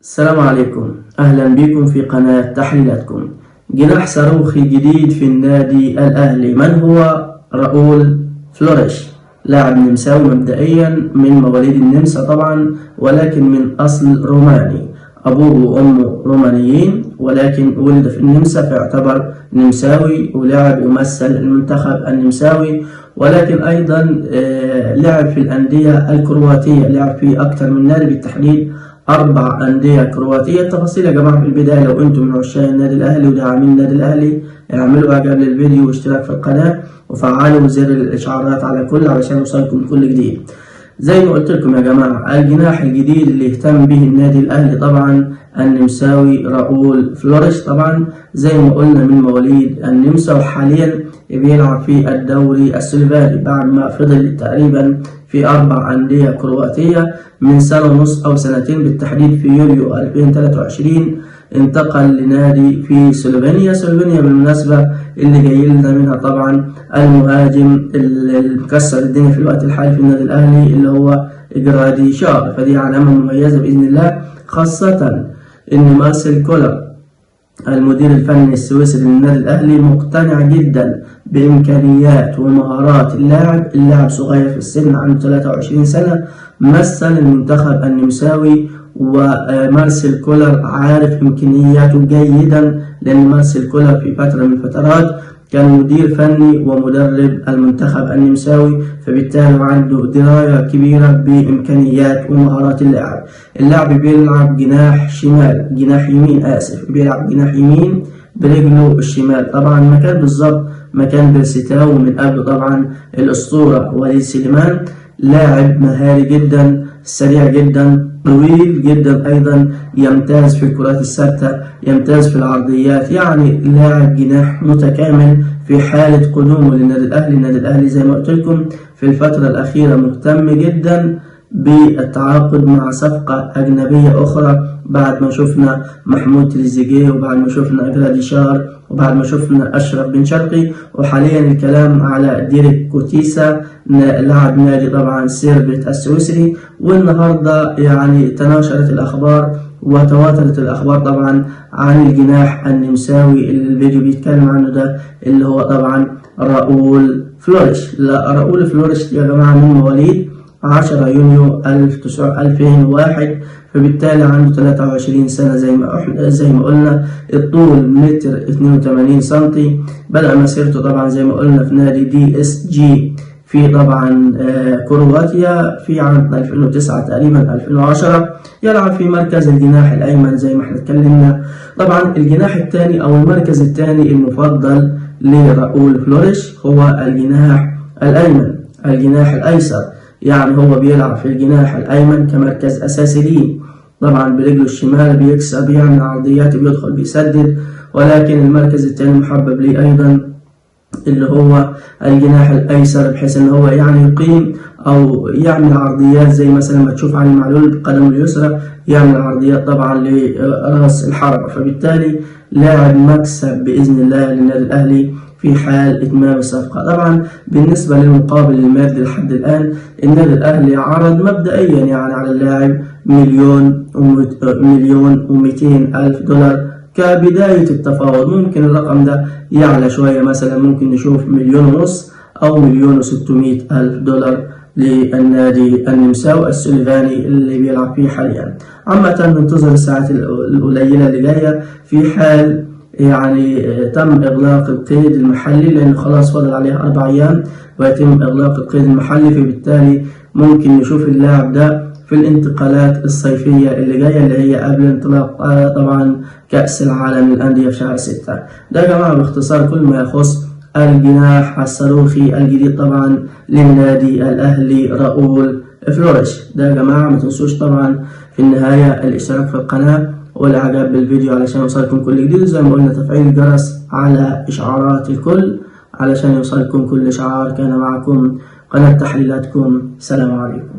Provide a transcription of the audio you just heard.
السلام عليكم، أهلا بكم في قناة تحليلاتكم. جناح صاروخي جديد في النادي الأهلي. من هو؟ راؤول فلوريش، لاعب نمساوي مبدئيا من مواليد النمسا طبعا، ولكن من أصل روماني. أبوه وأمه رومانيين ولكن ولد في النمسا فيعتبر نمساوي، ولعب ومثل المنتخب النمساوي، ولكن أيضا لعب في الأندية الكرواتية، لعب في أكثر من نادي، بالتحديد 4 أندية كرواتية. التفاصيل يا جماعة في البداية، لو أنتم من عشاق النادي الأهلي وداعمين النادي الأهلي اعملوا إعجاب للفيديو واشتراك في القناة وفعلوا زر الإشعارات على كل علشان يوصلكم كل جديد. زي ما قلت لكم يا جماعة، الجناح الجديد اللي يهتم به النادي الأهلي طبعا النمساوي راؤول فلوريش. طبعا زي ما قلنا من مواليد النمسا، وحاليا بيلعب في الدوري السلوفاني بعد ما فضل تقريبا في 4 أندية كرواتية من سنة ونص أو سنتين، بالتحديد في يوليو 2023 انتقل لنادي في سلوفينيا. سلوفينيا بالمناسبة اللي جاي لنا منها طبعا المهاجم اللي مكسر الدنيا في الوقت الحالي في النادي الأهلي اللي هو جراديشار، فدي علامة مميزة بإذن الله، خاصة إن مارسيل كولر المدير الفني السويسري للنادي الأهلي مقتنع جدا بإمكانيات ومهارات اللاعب صغير في السن، عنده 23 سنة، مثل المنتخب النمساوي، ومارسيل كولر عارف إمكانياته جيدا، لأن مارسيل كولر في فترة من الفترات كان مدير فني ومدرب المنتخب النمساوي، فبالتالي عنده دراية كبيرة بإمكانيات ومهارات اللاعب بيلعب جناح شمال، جناح يمين بيلعب جناح يمين برجله الشمال. طبعا مكان بالظبط مكان بيرسيتاو، من قبل طبعا الأسطورة وليد سليمان. لاعب مهاري جدا، سريع جدا، طويل جدا، أيضا يمتاز في الكرات الثابتة، يمتاز في العرضيات، يعني لاعب جناح متكامل في حالة قدومه للنادي الأهلي. النادي الأهلي زي ما قلت لكم في الفترة الأخيرة مهتم جدا بالتعاقد مع صفقة أجنبية أخرى، بعد ما شفنا محمود تريزيجيه، وبعد ما شفنا جراديشار، وبعد ما شفنا أشرف بن شرقي، وحاليا الكلام على ديريك كوتيسا لاعب نادي طبعا سيربت السويسري. والنهارده يعني تناشرت الأخبار وتواترت الأخبار طبعا عن الجناح النمساوي اللي الفيديو بيتكلم عنه ده، اللي هو طبعا راؤول فلوريش. راؤول فلوريش يا جماعة من مواليد 10 يونيو 2001، فبالتالي عنده 23 سنة. زي ما قلنا الطول 1.82 سنتي. بدأ مسيرته طبعا زي ما قلنا في نادي دي اس جي في طبعا كرواتيا في عام 2009 تقريبا 2010. يلعب في مركز الجناح الأيمن زي ما احنا اتكلمنا. طبعا الجناح الثاني أو المركز الثاني المفضل لراؤول فلوريش هو الجناح الأيمن، الجناح الأيسر، يعني هو بيلعب في الجناح الأيمن كمركز أساسي ليه. طبعا برجله الشمال بيكسب، بيعمل عرضيات، بيدخل بيسدد، ولكن المركز الثاني محبب ليه أيضا اللي هو الجناح الأيسر، بحيث إن هو يعني يقيم أو يعمل عرضيات زي مثلا ما تشوف علي معلول بقدمه اليسرى يعمل عرضيات طبعا لرأس الحربة. فبالتالي لاعب مكسب بإذن الله للنادي الأهلي في حال إتمام الصفقة. طبعا بالنسبة للمقابل المادي لحد الآن النادي الأهلي عرض مبدئيا يعني على اللاعب $1,200,000 كبداية التفاوض. ممكن الرقم ده يعلى شوية، مثلا ممكن نشوف 1,500,000 أو $1,600,000 للنادي النمساوي السلوفاني اللي بيلعب فيه حاليا. عامة ننتظر الساعات القليلة اللي جاية في حال يعني تم إغلاق القيد المحلي، لأن خلاص فاضل عليه 4 أيام ويتم إغلاق القيد المحلي، فبالتالي ممكن نشوف اللاعب ده في الانتقالات الصيفية اللي جاية اللي هي قبل انطلاق طبعا كأس العالم للأندية في شهر 6. ده يا جماعة باختصار كل ما يخص الجناح الصاروخي الجديد طبعا للنادي الأهلي راؤول فلوريش. ده يا جماعة ما تنسوش طبعا في النهاية الاشتراك في القناة والإعجاب بالفيديو علشان يوصلكم كل جديد، زي ما قلنا تفعيل الجرس على إشعارات الكل علشان يوصلكم كل إشعار. كان معكم قناة تحليلاتكم، سلام عليكم.